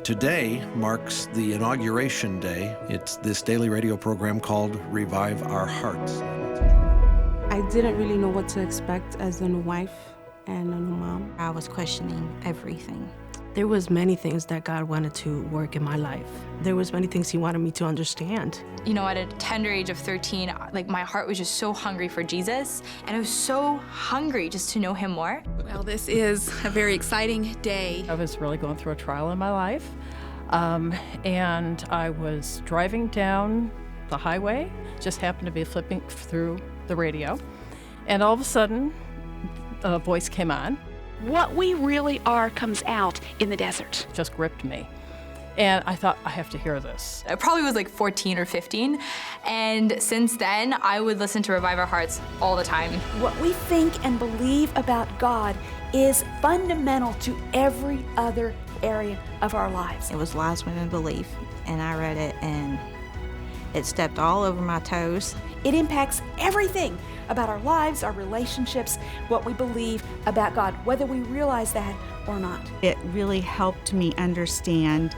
Today marks the inauguration day. It's this daily radio program called Revive Our Hearts. I didn't really know what to expect as a new wife and a new mom. I was questioning everything. There was many things that God wanted to work in my life. There was many things he wanted me to understand. You know, at a tender age of 13, like my heart was just so hungry for Jesus, and I was so hungry just to know him more. Well, this is a very exciting day. I was really going through a trial in my life, and I was driving down the highway, just happened to be flipping through the radio, and all of a sudden, a voice came on. What we really are comes out in the desert. Just gripped me. And I thought, I have to hear this. I probably was like 14 or 15, and since then, I would listen to Revive Our Hearts all the time. What we think and believe about God is fundamental to every other area of our lives. It was Lies Women Believe, and I read it, and it stepped all over my toes. It impacts everything about our lives, our relationships, what we believe about God, whether we realize that or not. It really helped me understand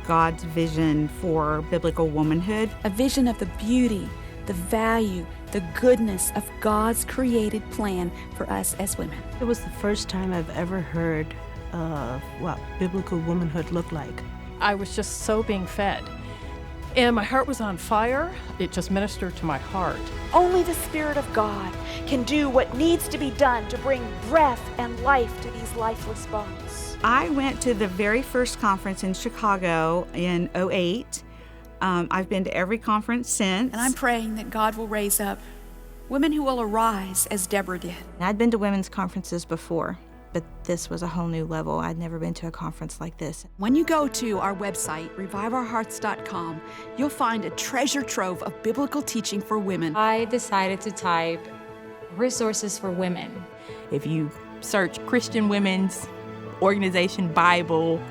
God's vision for biblical womanhood. A vision of the beauty, the value, the goodness of God's created plan for us as women. It was the first time I've ever heard of what biblical womanhood looked like. I was just so being fed. And my heart was on fire. It just ministered to my heart. Only the Spirit of God can do what needs to be done to bring breath and life to these lifeless bones. I went to the very first conference in Chicago in '08. I've been to every conference since. And I'm praying that God will raise up women who will arise as Deborah did. I'd been to women's conferences before, but this was a whole new level. I'd never been to a conference like this. When you go to our website, reviveourhearts.com, you'll find a treasure trove of biblical teaching for women. I decided to type resources for women. If you search Christian Women's Organization Bible,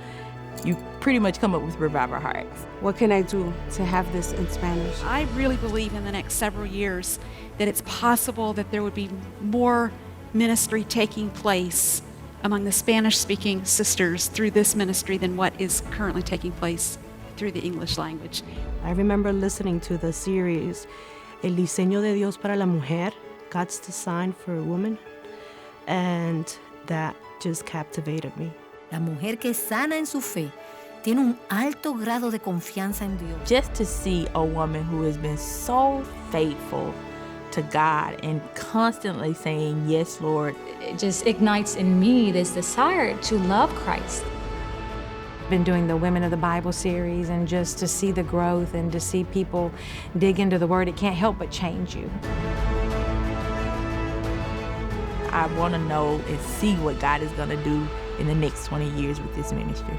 you pretty much come up with Revive Our Hearts. What can I do to have this in Spanish? I really believe in the next several years that it's possible that there would be more ministry taking place among the Spanish-speaking sisters through this ministry than what is currently taking place through the English language. I remember listening to the series 𝐬𝐭𝐢𝐥𝐥 de Dios para la mujer, God's design for a woman, and that just captivated me. La mujer que es sana en su fe tiene un alto grado de confianza en Dios. Just to see a woman who has been so faithful to God and constantly saying, yes, Lord. It just ignites in me this desire to love Christ. I've been doing the Women of the Bible series, and just to see the growth and to see people dig into the Word, it can't help but change you. I want to know and see what God is going to do in the next 20 years with this ministry.